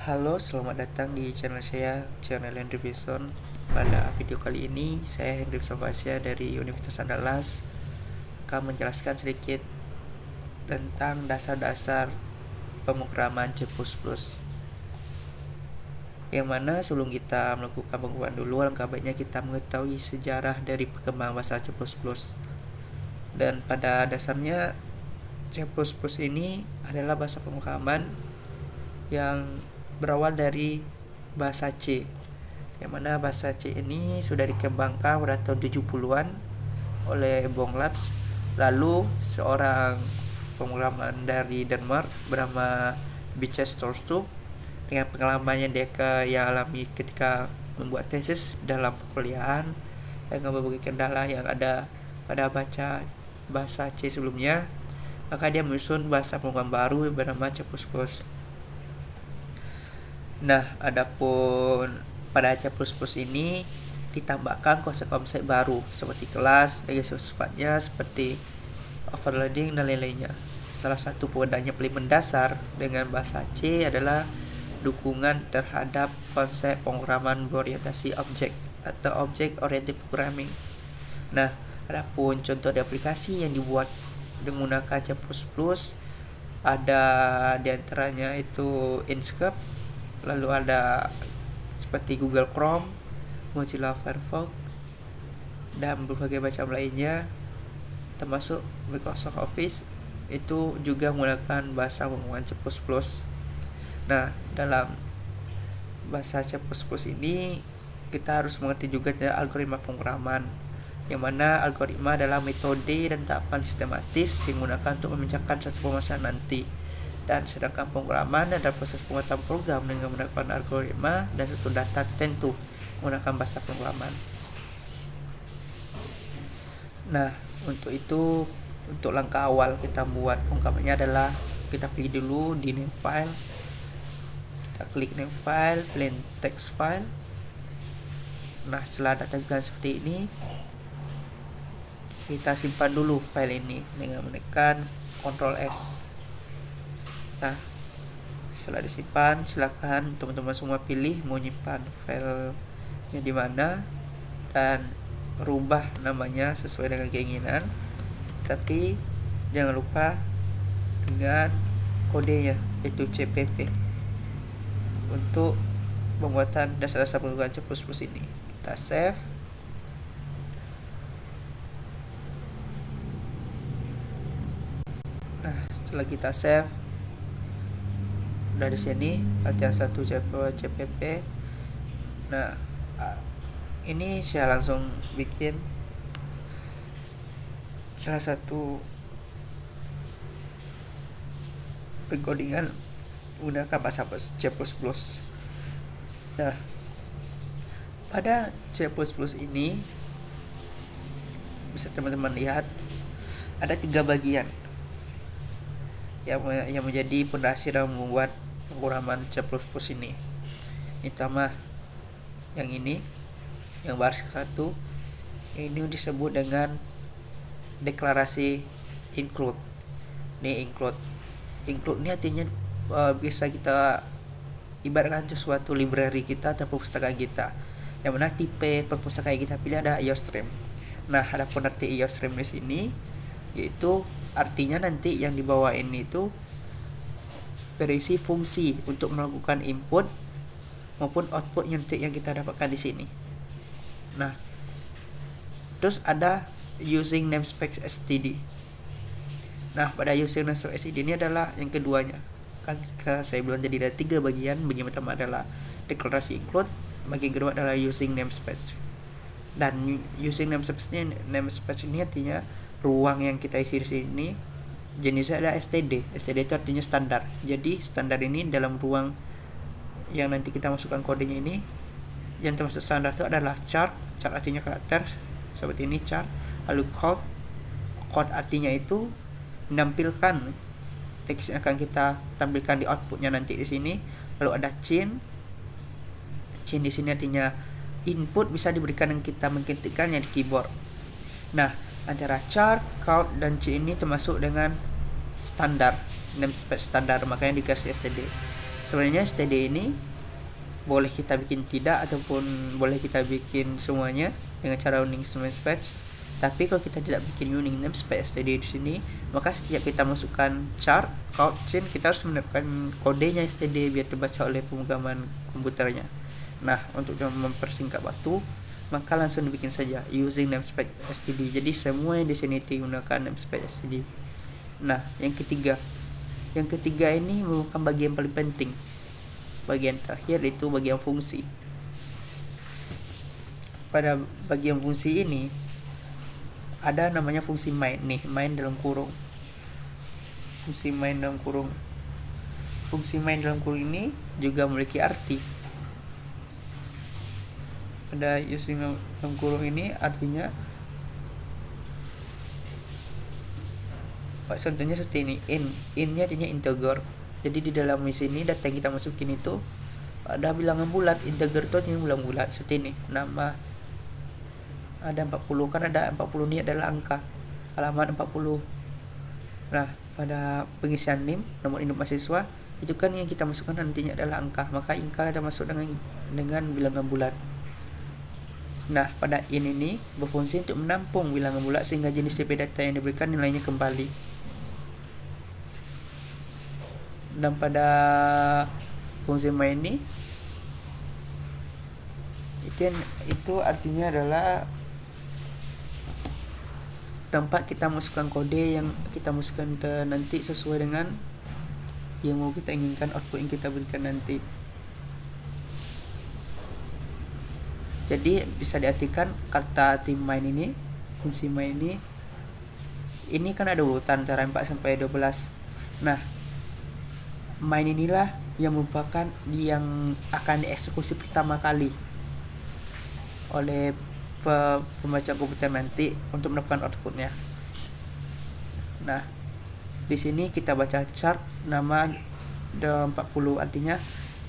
Halo, selamat datang di channel saya, channel Hendrikson. Pada video kali ini, saya Hendrikson Fasya dari Universitas Andalas akan menjelaskan sedikit tentang dasar-dasar pemrograman C++. Yang mana sebelum kita melakukan pemrograman dulu, alangkah baiknya kita mengetahui sejarah dari perkembangan bahasa C++. Dan pada dasarnya C++ ini adalah bahasa pemrograman yang berawal dari bahasa C, yang mana bahasa C ini sudah dikembangkan pada tahun 70-an oleh Bong Labs. Lalu seorang pemrograman dari Denmark bernama Bjarke Stroustrup, dengan pengalamannya yang alami ketika membuat tesis dalam perkuliahan dengan berbagai kendala yang ada pada baca bahasa C sebelumnya, maka dia menyusun bahasa pemrograman baru bernama C++. Nah, adapun pada C++ ini ditambahkan konsep-konsep baru seperti kelas dan sifatnya seperti overloading dan lain-lainnya. Salah satu perbedaan paling mendasar dengan bahasa C adalah dukungan terhadap konsep pemrograman berorientasi objek atau object oriented programming. Nah, adapun contoh di aplikasi yang dibuat menggunakan C++ ada diantaranya itu Inkscape, lalu ada seperti Google Chrome, Mozilla Firefox, dan berbagai macam lainnya, termasuk Microsoft Office itu juga menggunakan bahasa pemrograman C++. Nah, dalam bahasa C++ ini kita harus mengerti juga algoritma pemrograman, yang mana algoritma adalah metode dan tahapan sistematis yang digunakan untuk memecahkan suatu permasalahan nanti. Dan sedangkan pemrograman adalah proses pembuatan program dengan menggunakan algoritma dan suatu data tertentu menggunakan bahasa pemrograman. Nah, untuk itu, untuk langkah awal kita buat pemrogramannya adalah kita pilih dulu di name file, kita klik name file, plain text file. Nah, setelah ada tampilan seperti ini, kita simpan dulu file ini dengan menekan Ctrl S. Nah, setelah disimpan, silakan teman-teman semua pilih mau nyimpan filenya di mana dan rubah namanya sesuai dengan keinginan. Tapi jangan lupa dengan kodenya, yaitu CPP, untuk pembuatan dasar-dasar pemrograman C++ ini. Kita save. Nah, setelah kita save, dari sini latihan 1 CPP. Nah, ini saya langsung bikin salah satu pengkodingan menggunakan bahasa C++. Nah, pada C++ ini bisa teman-teman lihat ada 3 bagian yang menjadi pondasi dalam membuat pemrograman C++ ini. Pertama, yang ini, yang baris ke-1, ini disebut dengan deklarasi include. Ini include ini artinya bisa kita ibaratkan suatu library kita atau perpustakaan kita, yang mana tipe perpustakaan yang kita pilih ada IOStream. Nah, adapun arti IOStream di sini yaitu artinya nanti yang di bawah ini itu berisi fungsi untuk melakukan input maupun output yang kita dapatkan di sini. Nah, terus ada using namespace std. Nah, pada using namespace std ini adalah yang keduanya. Kan saya bilang jadi ada 3 bagian. Bagian pertama adalah deklarasi include, bagian kedua adalah using namespace. Dan using namespace ini artinya ruang yang kita isi di sini jenisnya ada std. Std itu artinya standar. Jadi standar ini dalam ruang yang nanti kita masukkan kodenya ini, yang termasuk standar itu adalah char artinya karakter seperti ini char. Lalu code artinya itu menampilkan teks yang akan kita tampilkan di outputnya nanti di sini. Lalu ada chain di sini artinya input bisa diberikan yang kita mengetikkannya di keyboard. Nah, antara char, count, dan chain ini termasuk dengan standar, namespace standar, makanya di garis std. Sebenarnya std ini boleh kita bikin tidak ataupun boleh kita bikin semuanya dengan cara unique namespace. Tapi kalau kita tidak bikin unique namespace std di sini, maka setiap kita masukkan char, count, chain, kita harus menetapkan kodenya std biar dibaca oleh pemrograman komputernya. Nah, untuk mempersingkat waktu, maka langsung dibikin saja using namespace std. Jadi semua yang di sini digunakan namespace std. Nah, yang ketiga ini merupakan bagian paling penting. Bagian terakhir itu bagian fungsi. Pada bagian fungsi ini ada namanya fungsi main nih, main dalam kurung. Fungsi main dalam kurung ini juga memiliki arti. Pada using dalam kurung ini artinya contohnya seperti ini, in-nya artinya integer. Jadi di dalam sini data yang kita masukin itu ada bilangan bulat, integer itu artinya bilangan bulat. Seperti ini, nama ada 40, kan ada 40 ini adalah angka, alamat 40. Nah, pada pengisian NIM, nomor induk mahasiswa, itu kan yang kita masukkan nantinya adalah angka, maka angka ada masuk dengan bilangan bulat. Nah, pada in ini berfungsi untuk menampung bilangan bulat sehingga jenis TP data yang diberikan nilainya kembali. Dan pada fungsi main ini itu artinya adalah tempat kita masukkan kode yang kita masukkan nanti sesuai dengan yang mau kita inginkan output yang kita berikan nanti. Jadi bisa diartikan kata tim main ini, fungsi main ini kan ada urutan antara 4 sampai 12. Nah, main inilah yang merupakan yang akan dieksekusi pertama kali oleh pembaca komputer nanti untuk mendapatkan outputnya. Nah, di sini kita baca chart nama 40, artinya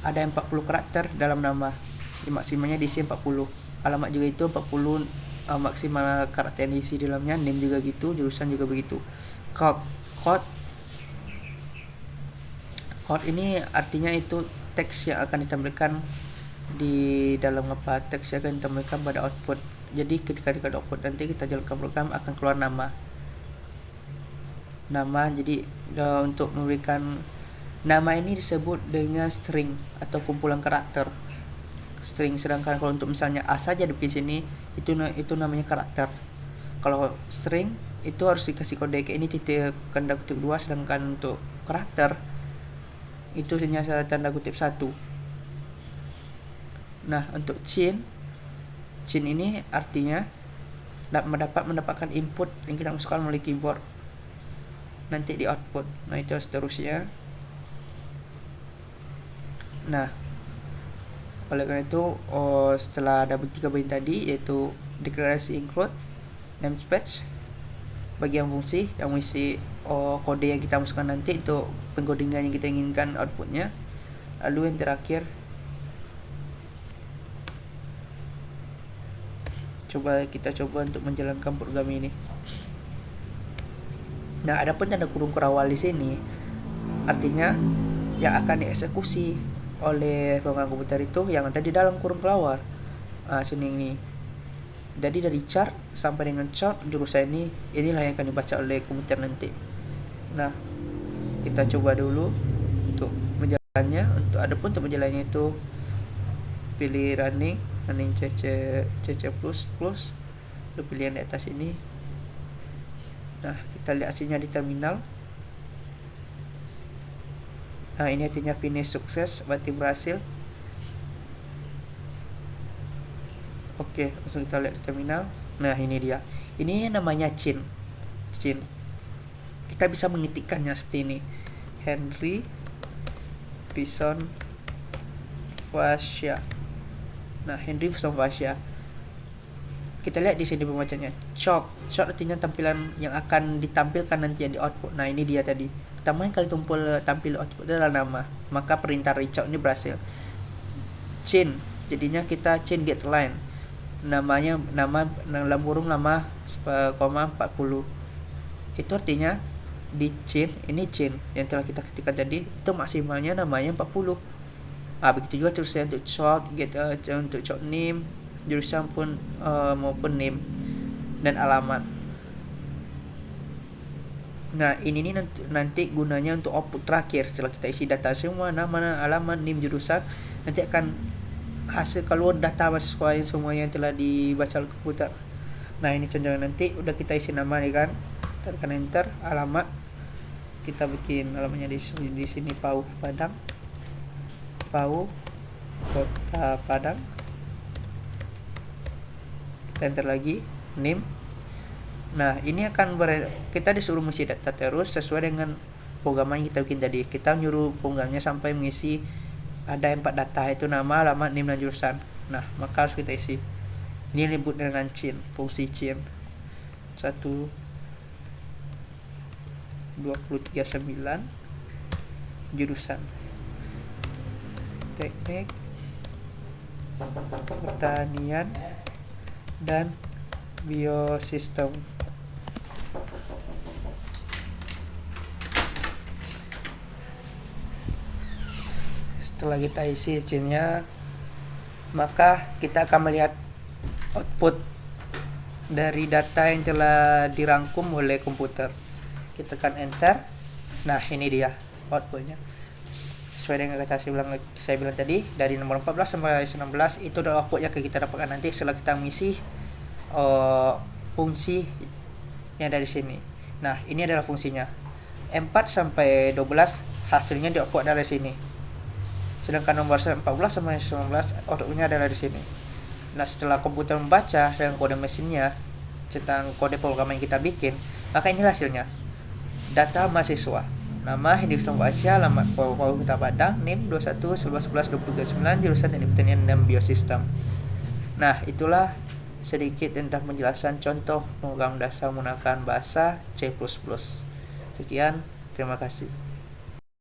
ada 40 karakter dalam nama. Maksimalnya diisi 40. Alamat juga itu 40 maksimal karakter yang diisi dalamnya. Name juga gitu, jurusan juga begitu. Code ini artinya itu teks yang akan ditampilkan di dalam teks yang akan ditampilkan pada output. Jadi ketika di output nanti kita jalankan program akan keluar nama. Jadi untuk memberikan nama ini disebut dengan string atau kumpulan karakter. String, sedangkan kalau untuk misalnya A saja di sini itu namanya karakter. Kalau string itu harus dikasih kode kayak ini titik tanda kutip 2, sedangkan untuk karakter itu hanya tanda kutip 1. Nah, untuk chain ini artinya mendapatkan input yang kita masukkan melalui keyboard nanti di output. Nah, itu seterusnya. Nah, oleh karena itu setelah ada 3 bagian tadi, yaitu deklarasi include, namespace, bagian fungsi yang mengisi kode yang kita masukkan nanti untuk pengkodingan yang kita inginkan outputnya. Lalu yang terakhir, kita coba untuk menjalankan program ini. Nah, adapun tanda kurung kerawal di sini artinya yang akan dieksekusi oleh program komputer itu yang ada di dalam kurung kelawar. Sini ini. Jadi dari chart sampai dengan chart jurusan inilah yang akan dibaca oleh komputer nanti. Nah, kita coba dulu untuk menjalannya. Untuk menjalannya itu pilih running CC++, lalu pilih yang di atas ini. Nah, kita lihat hasilnya di terminal. Nah, ini artinya finish sukses, berarti berhasil. Oke, langsung kita lihat di terminal. Nah, ini dia. Ini namanya chain. Kita bisa mengetikkannya seperti ini. Henry Bison Fascia. Nah, Henry Bison Fascia. Kita lihat di sini pembacanya. Short artinya tampilan yang akan ditampilkan nanti yang di output. Nah, ini dia tadi. Pertama kali tampil output adalah nama. Maka perintah reach out ini berhasil. Chain, jadinya kita chain get line. Nama dalam kurung nama 40. Itu artinya di chain, ini chain yang telah kita ketikkan tadi, itu maksimalnya namanya 40. Begitu juga terusnya untuk chord, untuk chord name, jurusan pun maupun name dan alamat. Nah, ini nih nanti gunanya untuk output terakhir. Setelah kita isi data semua, nama, alamat, name, jurusan, nanti akan hasil keluar data mahasiswa yang semua yang telah dibaca oleh komputer. Nah, ini contohnya nanti udah kita isi nama nih kan, tekan enter, alamat kita bikin alamatnya di sini Pau Kota Padang. Kita enter lagi name. Nah, ini akan kita disuruh mengisi data terus sesuai dengan program yang kita bikin tadi. Kita nyuruh programnya sampai mengisi ada 4 data, itu nama, alamat, name, dan jurusan. Nah, maka harus kita isi. Ini disebut dengan chain, fungsi chain. 1.239 jurusan teknik pertanian dan biosistem. Setelah kita isi chainnya, maka kita akan melihat output dari data yang telah dirangkum oleh komputer. Kita tekan enter. Nah, ini dia outputnya. Sesuai dengan kata saya bilang tadi, dari nomor 14 sampai 19 itu adalah output yang kita dapatkan nanti setelah kita mengisi fungsi yang dari sini. Nah, ini adalah fungsinya. 4 sampai 12 hasilnya di output dari sini. Sedangkan nomor 14 sampai 19 outputnya adalah di sini. Nah, setelah komputer membaca dengan kode mesinnya tentang kode program yang kita bikin, maka inilah hasilnya. Data mahasiswa, nama Henderson Asia, alamat Kota Padang, NIM 21 11 11 29, jurusan Teknik Pertanian dan Biosistem. Nah, itulah sedikit tentang penjelasan contoh program dasar menggunakan bahasa C++. Sekian, terima kasih.